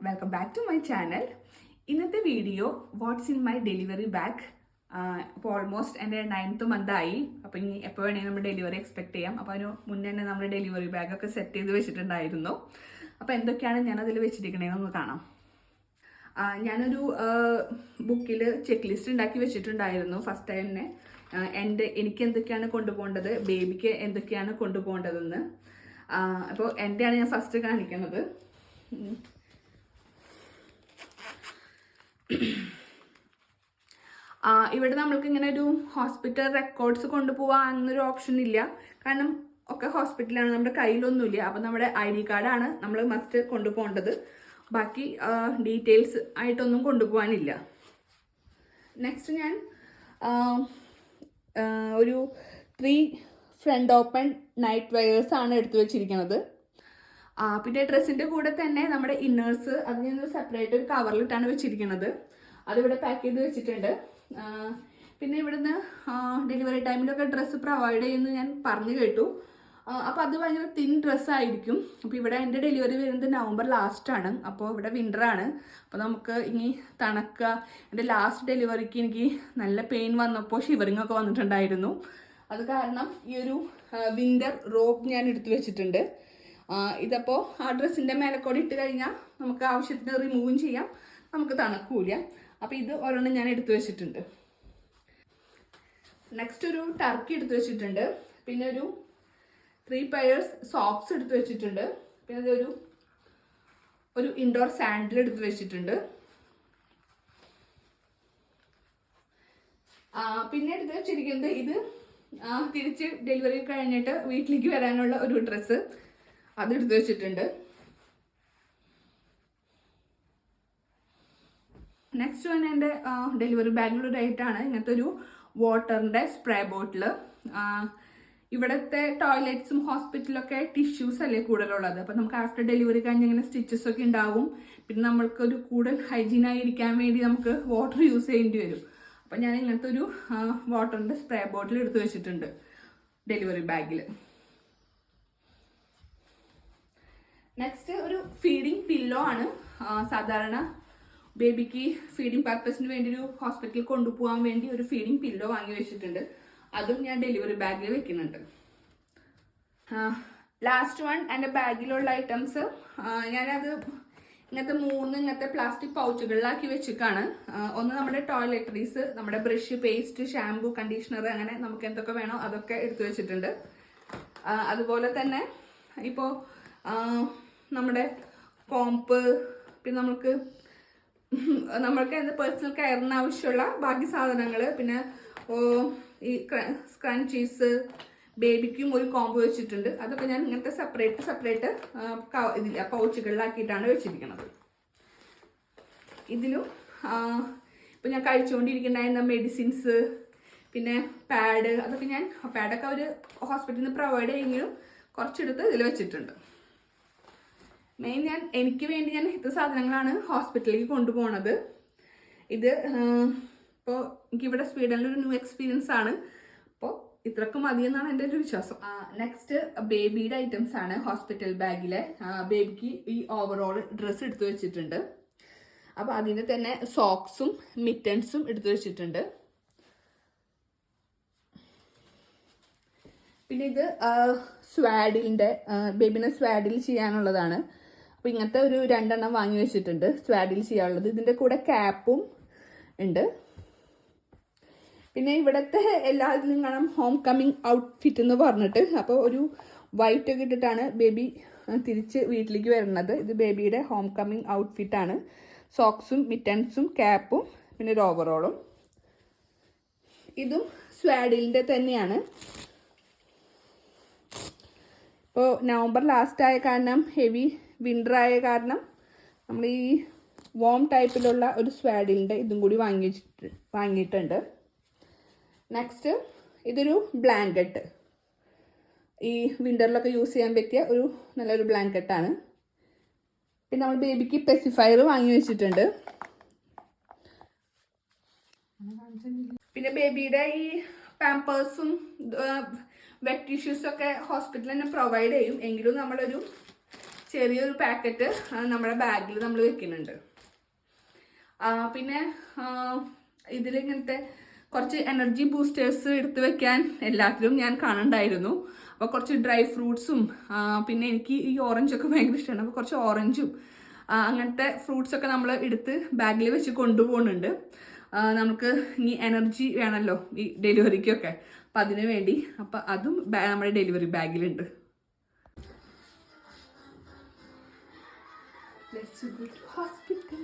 Welcome back to my channel. ഇന്നത്തെ video what's in my delivery bag. ഇപ്പോൾ almost എൻ്റെ 9th month ആയി. അപ്പോൾ ഇനി എപ്പോൾ വേണമെങ്കിൽ നമ്മൾ ഡെലിവറി എക്സ്പെക്ട് ചെയ്യാം. അപ്പോൾ അതിന് മുന്നേ തന്നെ നമ്മൾ ഡെലിവറി ബാഗൊക്കെ സെറ്റ് ചെയ്ത് വെച്ചിട്ടുണ്ടായിരുന്നു. അപ്പോൾ എന്തൊക്കെയാണ് ഞാനതിൽ വെച്ചിരിക്കണേന്നൊന്ന് കാണാം. ഞാനൊരു ബുക്കിൽ ചെക്ക് ലിസ്റ്റ് ഉണ്ടാക്കി വെച്ചിട്ടുണ്ടായിരുന്നു ഫസ്റ്റ് ടൈം തന്നെ. എനിക്ക് എന്തൊക്കെയാണ് കൊണ്ടുപോകേണ്ടത്, ബേബിക്ക് എന്തൊക്കെയാണ് കൊണ്ടുപോകേണ്ടതെന്ന്. അപ്പോൾ എൻ്റെയാണ് ഞാൻ ഫസ്റ്റ് കാണിക്കുന്നത്. ഇവിടെ നമ്മൾക്ക് ഇങ്ങനെ ഒരു ഹോസ്പിറ്റൽ റെക്കോർഡ്സ് കൊണ്ടുപോകാൻ എന്നൊരു ഓപ്ഷൻ ഇല്ല. കാരണം ഒക്കെ ഹോസ്പിറ്റലാണ്, നമ്മുടെ കയ്യിലൊന്നുമില്ല. അപ്പം നമ്മുടെ ID കാർഡാണ് നമ്മൾ മസ്റ്റ് കൊണ്ടുപോകേണ്ടത്. ബാക്കി ഡീറ്റെയിൽസ് ആയിട്ടൊന്നും കൊണ്ടുപോകാനില്ല. നെക്സ്റ്റ് ഞാൻ ഒരു 3 ഫ്രണ്ട് ഓപ്പൺ നൈറ്റ് വെയേഴ്സ് ആണ് എടുത്തു വെച്ചിരിക്കുന്നത്. പിന്നെ ഡ്രസ്സിൻ്റെ കൂടെ തന്നെ നമ്മുടെ ഇന്നേഴ്സ് അത് ഞാൻ സെപ്പറേറ്റ് ഒരു കവറിലിട്ടാണ് വെച്ചിരിക്കുന്നത്. അതിവിടെ പാക്ക് ചെയ്ത് വെച്ചിട്ടുണ്ട്. പിന്നെ ഇവിടുന്ന് ഡെലിവറി ടൈമിലൊക്കെ ഡ്രസ്സ് പ്രൊവൈഡ് ചെയ്യുമെന്ന് ഞാൻ പറഞ്ഞു കേട്ടു. അപ്പോൾ അത് ഭയങ്കര തിൻ ഡ്രസ്സായിരിക്കും. അപ്പോൾ ഇവിടെ എൻ്റെ ഡെലിവറി വരുന്നത് November ലാസ്റ്റാണ്. അപ്പോൾ ഇവിടെ വിൻ്ററാണ്. അപ്പോൾ നമുക്ക് ഇനി തണുക്കുക. എൻ്റെ ലാസ്റ്റ് ഡെലിവറിക്ക് എനിക്ക് നല്ല പെയിൻ വന്നപ്പോൾ ഷിവറിങ് ഒക്കെ വന്നിട്ടുണ്ടായിരുന്നു. അത് കാരണം ഈ ഒരു വിൻ്റർ റോബ് ഞാൻ എടുത്തു വെച്ചിട്ടുണ്ട്. ഇതപ്പോൾ ആ ഡ്രസ്സിൻ്റെ മേലക്കോടി ഇട്ട് കഴിഞ്ഞാൽ നമുക്ക് ആവശ്യത്തിന് റിമൂവും ചെയ്യാം, നമുക്ക് തണുക്കൂല. അപ്പോൾ ഇത് ഒരെണ്ണം ഞാൻ എടുത്തു വെച്ചിട്ടുണ്ട്. നെക്സ്റ്റ് ഒരു ടർക്കി എടുത്തു വെച്ചിട്ടുണ്ട്. പിന്നെ ഒരു 3 pairs സോക്സ് എടുത്തു വെച്ചിട്ടുണ്ട്. പിന്നെ ഒരു ഇൻഡോർ സാൻഡിൽ എടുത്തു വെച്ചിട്ടുണ്ട്. പിന്നെ എടുത്ത് വെച്ചിരിക്കുന്നത് ഇത് തിരിച്ച് ഡെലിവറി കഴിഞ്ഞിട്ട് വീട്ടിലേക്ക് വരാനുള്ള ഒരു ഡ്രസ്സ്, അതെടുത്ത് വെച്ചിട്ടുണ്ട്. നെക്സ്റ്റ് വന്ന് എൻ്റെ ഡെലിവറി ബാഗിലൊരു ഐറ്റാണ് ഇങ്ങനത്തെ ഒരു വാട്ടറിൻ്റെ സ്പ്രേ ബോട്ടിൽ. ഇവിടുത്തെ ടോയ്ലറ്റ്സും ഹോസ്പിറ്റലൊക്കെ ടിഷ്യൂസ് അല്ലേ കൂടുതലുള്ളത്. അപ്പോൾ നമുക്ക് ആഫ്റ്റർ ഡെലിവറി കഴിഞ്ഞ് ഇങ്ങനെ സ്റ്റിച്ചസ് ഒക്കെ ഉണ്ടാവും. പിന്നെ നമ്മൾക്കൊരു കൂടുതൽ ഹൈജീനായിരിക്കാൻ വേണ്ടി നമുക്ക് വാട്ടർ യൂസ് ചെയ്യേണ്ടി വരും. അപ്പോൾ ഞാൻ ഇങ്ങനത്തെ ഒരു വാട്ടറിൻ്റെ സ്പ്രേ ബോട്ടിൽ എടുത്ത് വെച്ചിട്ടുണ്ട് ഡെലിവറി ബാഗിൽ. നെക്സ്റ്റ് ഒരു ഫീഡിങ് പില്ലോ ആണ്. സാധാരണ ബേബിക്ക് ഫീഡിങ് പർപ്പസിന് വേണ്ടി ഒരു ഹോസ്പിറ്റലിൽ കൊണ്ടുപോകാൻ വേണ്ടി ഒരു ഫീഡിങ് പില്ലോ വാങ്ങി വെച്ചിട്ടുണ്ട്. അതും ഞാൻ ഡെലിവറി ബാഗിൽ വെക്കുന്നുണ്ട്. ലാസ്റ്റ് വൺ എൻ്റെ ബാഗിലുള്ള ഐറ്റംസ് ഞാനത് ഇങ്ങനത്തെ 3 ഇങ്ങനത്തെ പ്ലാസ്റ്റിക് പൗച്ചുകളിലാക്കി വെച്ചിട്ടാണ്. ഒന്ന് നമ്മുടെ ടോയ്ലറ്ററീസ്, നമ്മുടെ ബ്രഷ്, പേസ്റ്റ്, ഷാംപൂ, കണ്ടീഷണർ, അങ്ങനെ നമുക്ക് എന്തൊക്കെ വേണോ അതൊക്കെ എടുത്തു വെച്ചിട്ടുണ്ട്. അതുപോലെ തന്നെ ഇപ്പോൾ നമ്മുടെ കോമ്പ്, പിന്നെ നമ്മൾക്ക് എന്ത് പേഴ്സണൽ കെയറിന് ആവശ്യമുള്ള ബാക്കി സാധനങ്ങൾ, പിന്നെ ഈ സ്ക്രഞ്ചീസ്, ബേബിക്കും ഒരു കോമ്പ് വെച്ചിട്ടുണ്ട്. അതൊക്കെ ഞാൻ ഇങ്ങനത്തെ സെപ്പറേറ്റ് ഇതില്ല പൗച്ചുകളിലാക്കിയിട്ടാണ് വെച്ചിരിക്കുന്നത്. ഇതിലും ഇപ്പോൾ ഞാൻ കഴിച്ചുകൊണ്ടിരിക്കുന്ന മെഡിസിൻസ്, പിന്നെ പാഡ്, അതൊക്കെ ഞാൻ പാഡൊക്കെ അവർ ഹോസ്പിറ്റലിൽ നിന്ന് പ്രൊവൈഡ് ചെയ്യുമെങ്കിലും കുറച്ചെടുത്ത് ഇതിൽ വെച്ചിട്ടുണ്ട്. മെയിൻ എനിക്ക് വേണ്ടി ഞാൻ ഇത് സാധനങ്ങളാണ് ഹോസ്പിറ്റലിലേക്ക് കൊണ്ടുപോകണത്. ഇത് ഇപ്പോൾ എനിക്കിവിടെ സ്വീഡനിലൊരു ന്യൂ എക്സ്പീരിയൻസ് ആണ്. അപ്പോൾ ഇത്രക്കും മതിയെന്നാണ് എൻ്റെ ഒരു വിശ്വാസം. നെക്സ്റ്റ് ബേബിയുടെ ഐറ്റംസ് ആണ്. ഹോസ്പിറ്റൽ ബാഗിലെ ബേബിക്ക് ഈ ഓവറോൾ ഡ്രസ്സ് എടുത്തു വെച്ചിട്ടുണ്ട്. അപ്പോൾ അതിൻ്റെ തന്നെ സോക്സും മിറ്റൻസും എടുത്തു വെച്ചിട്ടുണ്ട്. പിന്നെ ഇത് സ്വാഡിലിൻ്റെ ബേബിനെ സ്വാഡിൽ ചെയ്യാനുള്ളതാണ്. അപ്പോൾ ഇങ്ങനത്തെ ഒരു 2 എണ്ണം വാങ്ങി വെച്ചിട്ടുണ്ട് സ്വാഡിൽ ചെയ്യാനുള്ളത്. ഇതിൻ്റെ കൂടെ ക്യാപ്പും ഉണ്ട്. പിന്നെ ഇവിടുത്തെ എല്ലാത്തിലും കാണാം ഹോം കമ്മിങ് ഔട്ട്ഫിറ്റ് എന്ന് പറഞ്ഞിട്ട്. അപ്പോൾ ഒരു വൈറ്റ് ഒക്കെ ഇട്ടിട്ടാണ് ബേബി തിരിച്ച് വീട്ടിലേക്ക് വരുന്നത്. ഇത് ബേബിയുടെ ഹോം കമ്മിങ് ഔട്ട്ഫിറ്റാണ്. സോക്സും മിറ്റൻസും ക്യാപ്പും പിന്നെ ഒരു ഓവറോളും. ഇതും സ്വാഡിലിൻ്റെ തന്നെയാണ്. ഇപ്പോൾ നവംബർ ലാസ്റ്റ് ആയ കാരണം, ഹെവി വിൻ്റർ ആയ കാരണം നമ്മൾ ഈ വോം ടൈപ്പിലുള്ള ഒരു സ്വാഡിലിൻ്റെ ഇതും കൂടി വാങ്ങിയിട്ടുണ്ട്. നെക്സ്റ്റ് ഇതൊരു ബ്ലാങ്കറ്റ്, ഈ വിൻ്ററിലൊക്കെ യൂസ് ചെയ്യാൻ പറ്റിയ ഒരു നല്ലൊരു ബ്ലാങ്കറ്റാണ്. പിന്നെ നമ്മൾ ബേബിക്ക് പെസിഫയർ വാങ്ങി വെച്ചിട്ടുണ്ട്. പിന്നെ ബേബിയുടെ ഈ പാമ്പേഴ്സും വെറ്റ് ടിഷ്യൂസൊക്കെ ഹോസ്പിറ്റലിൽ തന്നെ പ്രൊവൈഡ് ചെയ്യും. എങ്കിലും നമ്മളൊരു ചെറിയൊരു പാക്കറ്റ് നമ്മുടെ ബാഗിൽ നമ്മൾ വെക്കുന്നുണ്ട്. പിന്നെ ഇതിലിങ്ങനത്തെ കുറച്ച് എനർജി ബൂസ്റ്റേഴ്സ് എടുത്ത് വെക്കാൻ എല്ലാത്തിലും ഞാൻ കാണണ്ടായിരുന്നു. അപ്പോൾ കുറച്ച് ഡ്രൈ ഫ്രൂട്ട്സും പിന്നെ എനിക്ക് ഈ ഓറഞ്ചൊക്കെ ഭയങ്കര ഇഷ്ടമാണ്. അപ്പോൾ കുറച്ച് ഓറഞ്ചും അങ്ങനത്തെ ഫ്രൂട്ട്സൊക്കെ നമ്മൾ എടുത്ത് ബാഗിൽ വെച്ച് കൊണ്ടുപോകുന്നുണ്ട്. നമുക്ക് ഇനി എനർജി വേണമല്ലോ ഈ ഡെലിവറിക്കൊക്കെ, അപ്പം അതിനു വേണ്ടി. അപ്പം അതും നമ്മുടെ delivery ബാഗിലുണ്ട്. Let's go to hospital.